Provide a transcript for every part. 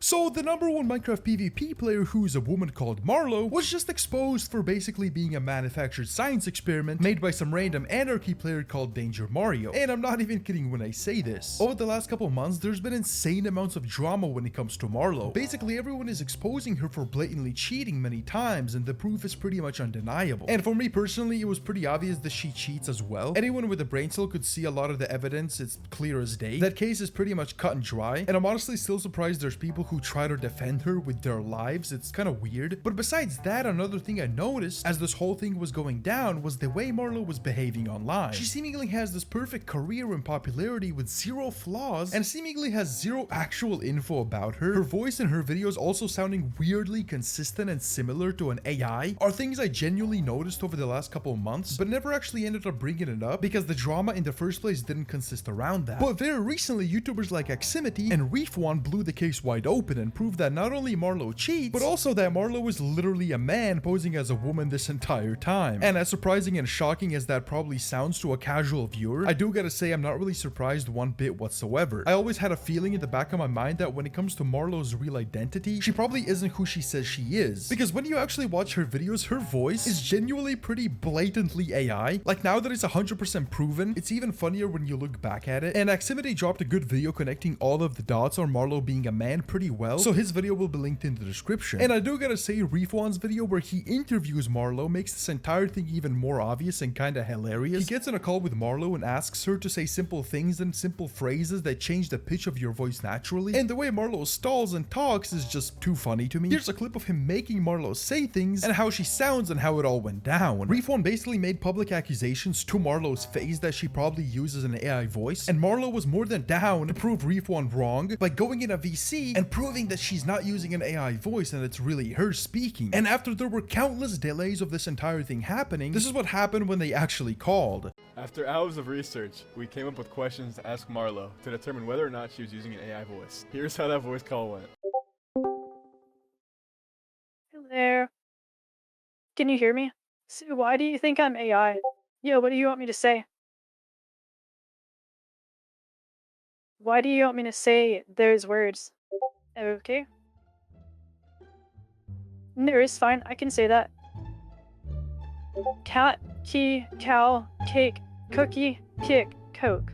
So the #1 Minecraft PvP player, who's a woman called Marlow, was just exposed for basically being a manufactured science experiment made by some random anarchy player called Danger Mario. And I'm not even kidding when I say this. Over the last couple months, there's been insane amounts of drama when it comes to Marlow. Basically, everyone is exposing her for blatantly cheating many times, and the proof is pretty much undeniable. And for me personally, it was pretty obvious that she cheats as well. Anyone with a brain cell could see a lot of the evidence. It's clear as day. That case is pretty much cut and dry, and I'm honestly still surprised there's people who try to defend her with their lives. It's kind of weird. But besides that, another thing I noticed as this whole thing was going down was the way Marlow was behaving online. She seemingly has this perfect career and popularity with zero flaws, and seemingly has zero actual info about her. Her voice in her videos also sounding weirdly consistent and similar to an AI are things I genuinely noticed over the last couple of months, but never actually ended up bringing it up because the drama in the first place didn't consist around that. But very recently, YouTubers like Aximity and Reef1 blew the case wide open and proved that not only Marlow cheats, but also that Marlow is literally a man posing as a woman this entire time. And as surprising and shocking as that probably sounds to a casual viewer, I do gotta say I'm not really surprised one bit whatsoever. I always had a feeling in the back of my mind that when it comes to Marlow's real identity, she probably isn't who she says she is. Because when you actually watch her videos, her voice is genuinely pretty blatantly AI. Like, now that it's 100% proven, it's even funnier when you look back at it. And Aximity dropped a good video connecting all of the dots on Marlow being a man pretty well, so his video will be linked in the description. And I do gotta say, Reef1's video where he interviews Marlow makes this entire thing even more obvious and kinda hilarious. He gets in a call with Marlow and asks her to say simple things and simple phrases that change the pitch of your voice naturally, and the way Marlow stalls and talks is just too funny to me. Here's a clip of him making Marlow say things and how she sounds and how it all went down. Reef1 basically made public accusations to Marlow's face that she probably uses an AI voice, and Marlow was more than down to prove Reef1 wrong by going in a VC and proving that she's not using an AI voice and it's really her speaking. And after there were countless delays of this entire thing happening, this is what happened when they actually called. After hours of research, we came up with questions to ask Marlow to determine whether or not she was using an AI voice. Here's how that voice call went. Hello there. Can you hear me? So why do you think I'm AI? Yo, what do you want me to say? Why do you want me to say those words? Okay. No, it's fine. I can say that. Cat, key, cow, cake, cookie, kick, coke.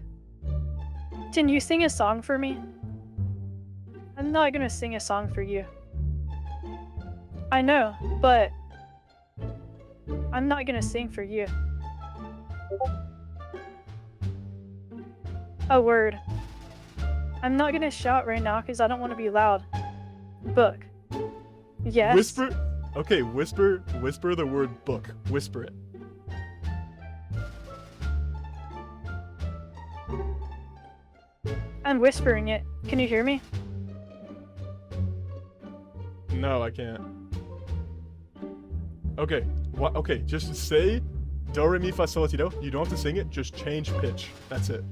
Can you sing a song for me? I'm not gonna sing a song for you. I know, but I'm not gonna sing for you. A word. I'm not gonna shout right now because I don't want to be loud. Book. Yes. Whisper? Okay, whisper the word book. Whisper it. I'm whispering it. Can you hear me? No, I can't. Okay, what? Okay, just say do, re, mi, fa, sol, la, ti, do. You don't have to sing it, just change pitch. That's it.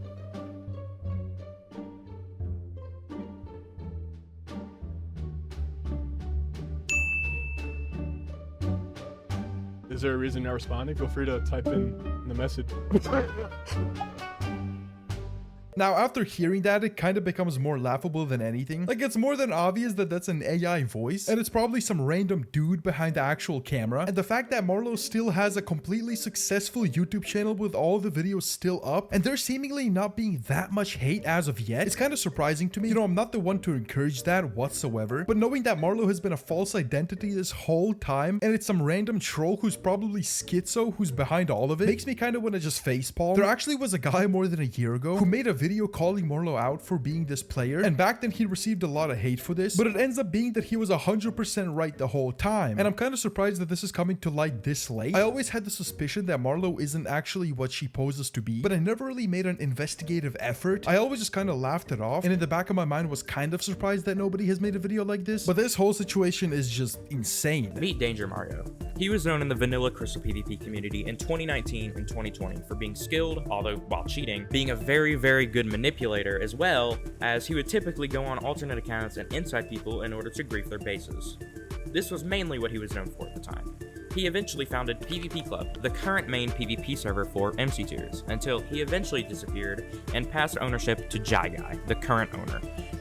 Is there a reason you're not responding? Feel free to type in the message. Now, after hearing that, it kind of becomes more laughable than anything. Like, it's more than obvious that that's an AI voice, and it's probably some random dude behind the actual camera. And the fact that Marlow still has a completely successful YouTube channel with all the videos still up, and there seemingly not being that much hate as of yet, is kind of surprising to me. You know, I'm not the one to encourage that whatsoever, but knowing that Marlow has been a false identity this whole time, and it's some random troll who's probably schizo who's behind all of it, makes me kind of want to just facepalm. There actually was a guy more than a year ago who made a video calling Marlow out for being this player, and back then he received a lot of hate for this, but it ends up being that he was 100% right the whole time, and I'm kind of surprised that this is coming to light this late. I always had the suspicion that Marlow isn't actually what she poses to be, but I never really made an investigative effort. I always just kind of laughed it off, and in the back of my mind was kind of surprised that nobody has made a video like this, but this whole situation is just insane. Meet Danger Mario. He was known in the vanilla Crystal PvP community in 2019 and 2020 for being skilled, although while cheating, being a very, very good manipulator, as well as he would typically go on alternate accounts and inside people in order to grief their bases. This was mainly what he was known for at the time. He eventually founded PvP Club, the current main PvP server for MC tiers, until he eventually disappeared and passed ownership to Jai Guy, the current owner.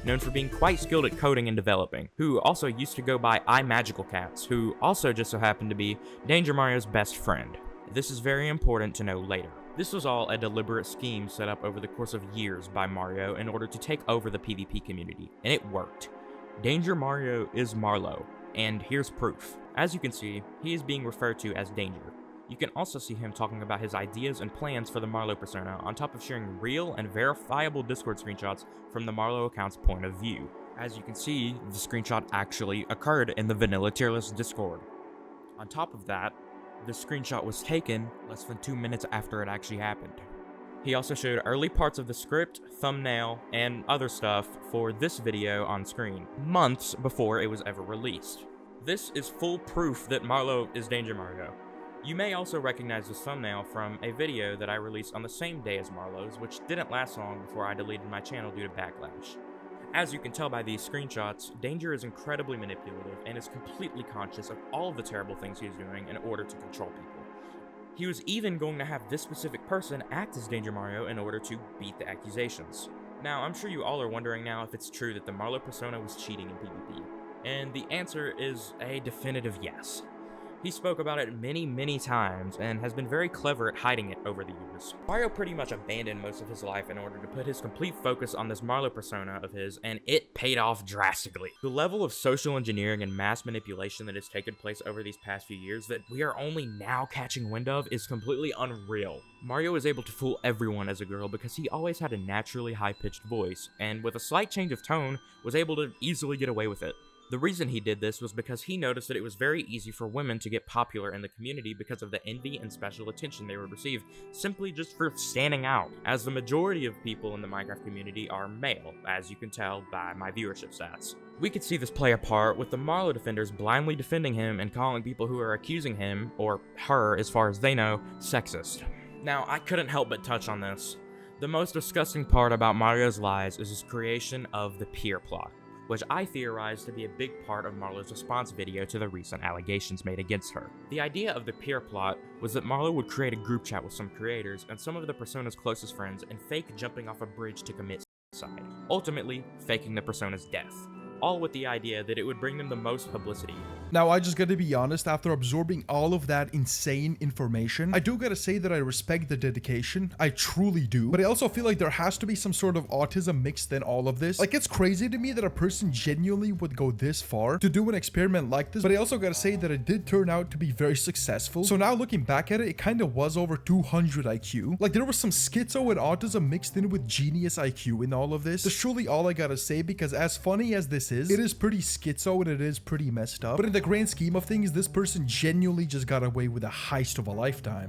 known for being quite skilled at coding and developing, who also used to go by iMagicalCats, who also just so happened to be Danger Mario's best friend. This is very important to know later. This was all a deliberate scheme set up over the course of years by Mario in order to take over the PvP community, and it worked. Danger Mario is Marlow, and here's proof. As you can see, he is being referred to as Danger. You can also see him talking about his ideas and plans for the Marlow persona, on top of sharing real and verifiable Discord screenshots from the Marlow account's point of view. As you can see, the screenshot actually occurred in the vanilla tier list Discord. On top of that, the screenshot was taken less than 2 minutes after it actually happened. He also showed early parts of the script, thumbnail, and other stuff for this video on screen, months before it was ever released. This is full proof that Marlow is Danger Mario. You may also recognize this thumbnail from a video that I released on the same day as Marlow's, which didn't last long before I deleted my channel due to backlash. As you can tell by these screenshots, Danger is incredibly manipulative and is completely conscious of all of the terrible things he is doing in order to control people. He was even going to have this specific person act as Danger Mario in order to beat the accusations. Now, I'm sure you all are wondering now if it's true that the Marlow persona was cheating in PvP, and the answer is a definitive yes. He spoke about it many times and has been very clever at hiding it over the years. Mario pretty much abandoned most of his life in order to put his complete focus on this Marlow persona of his, and it paid off drastically. The level of social engineering and mass manipulation that has taken place over these past few years that we are only now catching wind of is completely unreal. Mario was able to fool everyone as a girl because he always had a naturally high-pitched voice, and with a slight change of tone, was able to easily get away with it. The reason he did this was because he noticed that it was very easy for women to get popular in the community because of the envy and special attention they would receive simply just for standing out, as the majority of people in the Minecraft community are male, as you can tell by my viewership stats. We could see this play a part with the Marlow defenders blindly defending him and calling people who are accusing him, or her as far as they know, sexist. Now, I couldn't help but touch on this. The most disgusting part about Mario's lies is his creation of the peer plot, which I theorized to be a big part of Marlow's response video to the recent allegations made against her. The idea of the peer plot was that Marlow would create a group chat with some creators and some of the persona's closest friends and fake jumping off a bridge to commit suicide, ultimately faking the persona's death, all with the idea that it would bring them the most publicity. Now, I just gotta be honest, after absorbing all of that insane information, I do gotta say that I respect the dedication. I truly do. But I also feel like there has to be some sort of autism mixed in all of this. Like, it's crazy to me that a person genuinely would go this far to do an experiment like this, but I also gotta say that it did turn out to be very successful. So now looking back at it, it kind of was over 200 IQ. Like, there was some schizo and autism mixed in with genius IQ in all of this. That's truly all I gotta say, because as funny as this is, it is pretty schizo and it is pretty messed up. But in the grand scheme of things, this person genuinely just got away with a heist of a lifetime.